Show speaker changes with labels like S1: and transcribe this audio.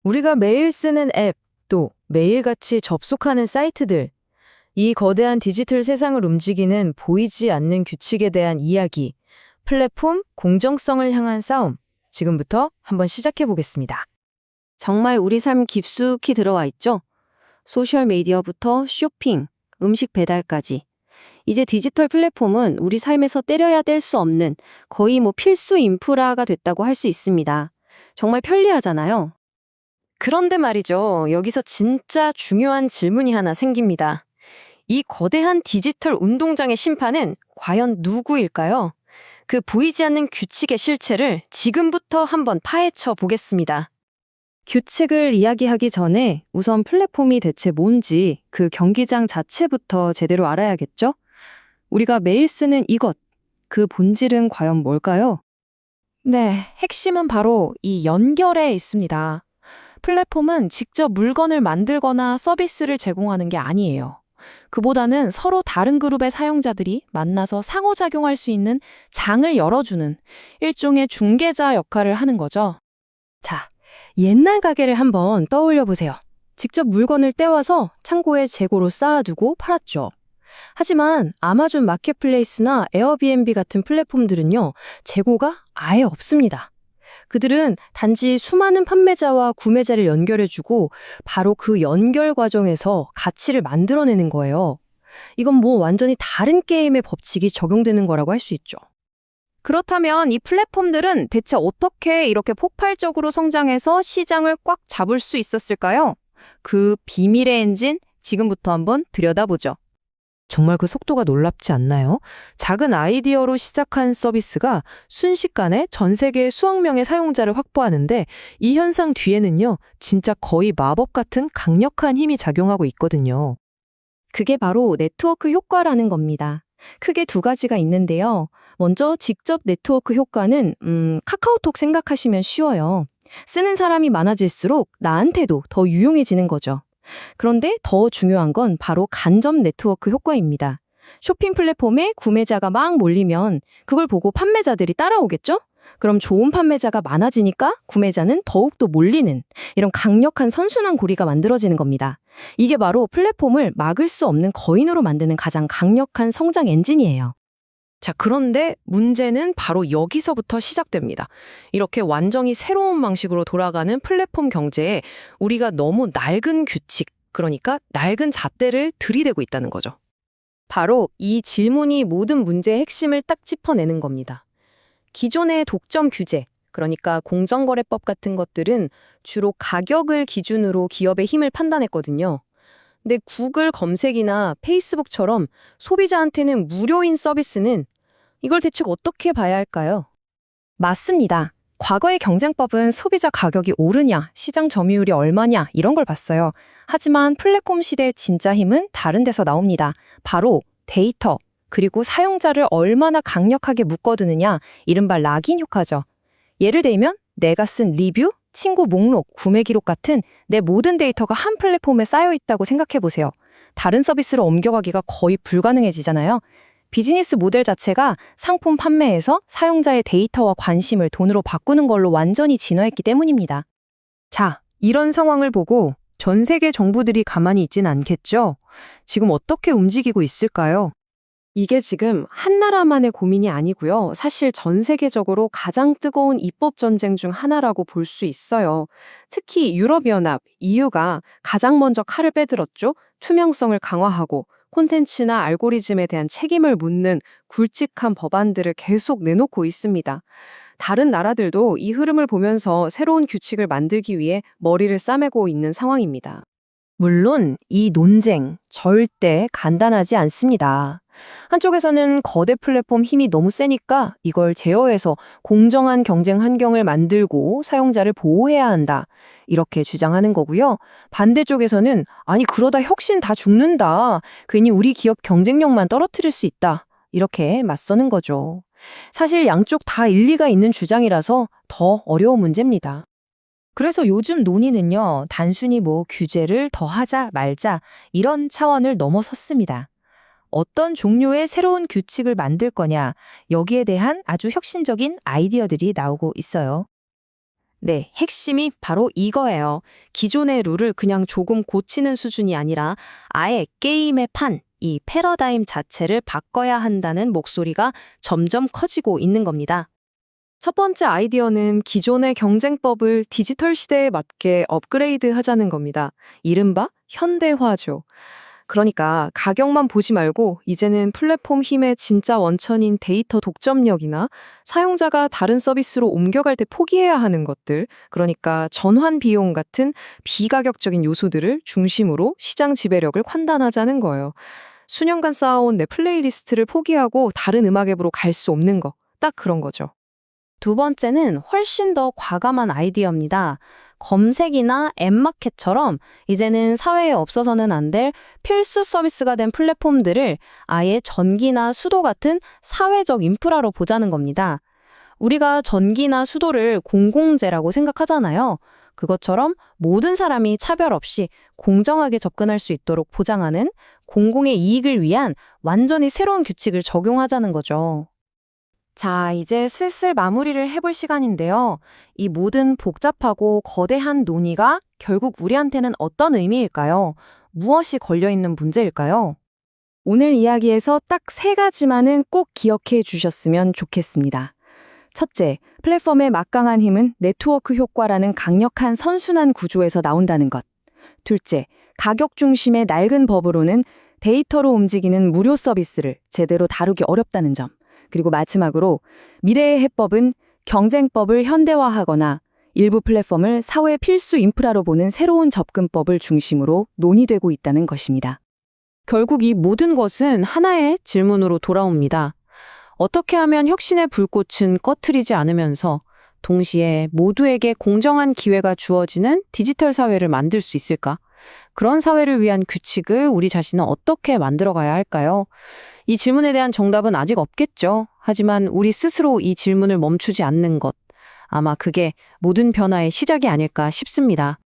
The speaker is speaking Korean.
S1: 우리가 매일 쓰는 앱, 또 매일같이 접속하는 사이트들, 이 거대한 디지털 세상을 움직이는 보이지 않는 규칙에 대한 이야기, 플랫폼 공정성을 향한 싸움, 지금부터 한번 시작해 보겠습니다.
S2: 정말 우리 삶 깊숙이 들어와 있죠? 소셜미디어부터 쇼핑, 음식 배달까지. 이제 디지털 플랫폼은 우리 삶에서 때려야 뗄 수 없는 거의 필수 인프라가 됐다고 할 수 있습니다. 정말 편리하잖아요.
S1: 그런데 말이죠. 여기서 진짜 중요한 질문이 하나 생깁니다. 이 거대한 디지털 운동장의 심판은 과연 누구일까요? 그 보이지 않는 규칙의 실체를 지금부터 한번 파헤쳐 보겠습니다.
S2: 규칙을 이야기하기 전에 우선 플랫폼이 대체 뭔지 그 경기장 자체부터 제대로 알아야겠죠? 우리가 매일 쓰는 이것, 그 본질은 과연 뭘까요?
S3: 네, 핵심은 바로 이 연결에 있습니다. 플랫폼은 직접 물건을 만들거나 서비스를 제공하는 게 아니에요. 그보다는 서로 다른 그룹의 사용자들이 만나서 상호작용할 수 있는 장을 열어주는 일종의 중개자 역할을 하는 거죠.
S2: 자, 옛날 가게를 한번 떠올려 보세요. 직접 물건을 떼와서 창고에 재고로 쌓아두고 팔았죠. 하지만 아마존 마켓플레이스나 에어비앤비 같은 플랫폼들은요, 재고가 아예 없습니다. 그들은 단지 수많은 판매자와 구매자를 연결해주고 바로 그 연결 과정에서 가치를 만들어내는 거예요. 이건 완전히 다른 게임의 법칙이 적용되는 거라고 할 수 있죠.
S3: 그렇다면 이 플랫폼들은 대체 어떻게 이렇게 폭발적으로 성장해서 시장을 꽉 잡을 수 있었을까요? 그 비밀의 엔진 지금부터 한번 들여다보죠.
S1: 정말 그 속도가 놀랍지 않나요? 작은 아이디어로 시작한 서비스가 순식간에 전 세계의 수억 명의 사용자를 확보하는데 이 현상 뒤에는요, 진짜 거의 마법 같은 강력한 힘이 작용하고 있거든요.
S2: 그게 바로 네트워크 효과라는 겁니다. 크게 두 가지가 있는데요. 먼저 직접 네트워크 효과는 카카오톡 생각하시면 쉬워요. 쓰는 사람이 많아질수록 나한테도 더 유용해지는 거죠. 그런데 더 중요한 건 바로 간접 네트워크 효과입니다. 쇼핑 플랫폼에 구매자가 막 몰리면 그걸 보고 판매자들이 따라오겠죠? 그럼 좋은 판매자가 많아지니까 구매자는 더욱더 몰리는 이런 강력한 선순환 고리가 만들어지는 겁니다. 이게 바로 플랫폼을 막을 수 없는 거인으로 만드는 가장 강력한 성장 엔진이에요.
S1: 자, 그런데 문제는 바로 여기서부터 시작됩니다. 이렇게 완전히 새로운 방식으로 돌아가는 플랫폼 경제에 우리가 너무 낡은 규칙, 그러니까 낡은 잣대를 들이대고 있다는 거죠.
S2: 바로 이 질문이 모든 문제의 핵심을 딱 짚어내는 겁니다. 기존의 독점 규제, 그러니까 공정거래법 같은 것들은 주로 가격을 기준으로 기업의 힘을 판단했거든요. 근데 구글 검색이나 페이스북처럼 소비자한테는 무료인 서비스는 이걸 대체 어떻게 봐야 할까요? 맞습니다. 과거의 경쟁법은 소비자 가격이 오르냐, 시장 점유율이 얼마냐 이런 걸 봤어요. 하지만 플랫폼 시대의 진짜 힘은 다른 데서 나옵니다. 바로 데이터, 그리고 사용자를 얼마나 강력하게 묶어두느냐, 이른바 락인 효과죠. 예를 들면 내가 쓴 리뷰, 친구 목록, 구매 기록 같은 내 모든 데이터가 한 플랫폼에 쌓여 있다고 생각해 보세요. 다른 서비스로 옮겨가기가 거의 불가능해지잖아요. 비즈니스 모델 자체가 상품 판매에서 사용자의 데이터와 관심을 돈으로 바꾸는 걸로 완전히 진화했기 때문입니다.
S1: 자, 이런 상황을 보고 전 세계 정부들이 가만히 있진 않겠죠? 지금 어떻게 움직이고 있을까요?
S2: 이게 지금 한 나라만의 고민이 아니고요. 사실 전 세계적으로 가장 뜨거운 입법 전쟁 중 하나라고 볼 수 있어요. 특히 유럽연합, EU가 가장 먼저 칼을 빼들었죠. 투명성을 강화하고 콘텐츠나 알고리즘에 대한 책임을 묻는 굵직한 법안들을 계속 내놓고 있습니다. 다른 나라들도 이 흐름을 보면서 새로운 규칙을 만들기 위해 머리를 싸매고 있는 상황입니다. 물론 이 논쟁 절대 간단하지 않습니다. 한쪽에서는 거대 플랫폼 힘이 너무 세니까 이걸 제어해서 공정한 경쟁 환경을 만들고 사용자를 보호해야 한다, 이렇게 주장하는 거고요. 반대쪽에서는 아니 그러다 혁신 다 죽는다, 괜히 우리 기업 경쟁력만 떨어뜨릴 수 있다, 이렇게 맞서는 거죠. 사실 양쪽 다 일리가 있는 주장이라서 더 어려운 문제입니다.
S1: 그래서 요즘 논의는요, 단순히 규제를 더하자 말자 이런 차원을 넘어섰습니다. 어떤 종류의 새로운 규칙을 만들 거냐, 여기에 대한 아주 혁신적인 아이디어들이 나오고 있어요.
S2: 네, 핵심이 바로 이거예요. 기존의 룰을 그냥 조금 고치는 수준이 아니라 아예 게임의 판, 이 패러다임 자체를 바꿔야 한다는 목소리가 점점 커지고 있는 겁니다.
S1: 첫 번째 아이디어는 기존의 경쟁법을 디지털 시대에 맞게 업그레이드 하자는 겁니다. 이른바 현대화죠. 그러니까 가격만 보지 말고 이제는 플랫폼 힘의 진짜 원천인 데이터 독점력이나 사용자가 다른 서비스로 옮겨갈 때 포기해야 하는 것들, 그러니까 전환 비용 같은 비가격적인 요소들을 중심으로 시장 지배력을 환단하자는 거예요. 수년간 쌓아온 내 플레이리스트를 포기하고 다른 음악 앱으로 갈 수 없는 거, 딱 그런 거죠.
S2: 두 번째는 훨씬 더 과감한 아이디어입니다. 검색이나 앱마켓처럼 이제는 사회에 없어서는 안 될 필수 서비스가 된 플랫폼들을 아예 전기나 수도 같은 사회적 인프라로 보자는 겁니다. 우리가 전기나 수도를 공공재라고 생각하잖아요. 그것처럼 모든 사람이 차별 없이 공정하게 접근할 수 있도록 보장하는 공공의 이익을 위한 완전히 새로운 규칙을 적용하자는 거죠.
S3: 자, 이제 슬슬 마무리를 해볼 시간인데요. 이 모든 복잡하고 거대한 논의가 결국 우리한테는 어떤 의미일까요? 무엇이 걸려있는 문제일까요? 오늘 이야기에서 딱 3가지만은 꼭 기억해 주셨으면 좋겠습니다. 첫째, 플랫폼의 막강한 힘은 네트워크 효과라는 강력한 선순환 구조에서 나온다는 것. 둘째, 가격 중심의 낡은 법으로는 데이터로 움직이는 무료 서비스를 제대로 다루기 어렵다는 점. 그리고 마지막으로 미래의 해법은 경쟁법을 현대화하거나 일부 플랫폼을 사회 필수 인프라로 보는 새로운 접근법을 중심으로 논의되고 있다는 것입니다.
S2: 결국 이 모든 것은 하나의 질문으로 돌아옵니다. 어떻게 하면 혁신의 불꽃은 꺼트리지 않으면서 동시에 모두에게 공정한 기회가 주어지는 디지털 사회를 만들 수 있을까? 그런 사회를 위한 규칙을 우리 자신은 어떻게 만들어가야 할까요? 이 질문에 대한 정답은 아직 없겠죠. 하지만 우리 스스로 이 질문을 멈추지 않는 것, 아마 그게 모든 변화의 시작이 아닐까 싶습니다.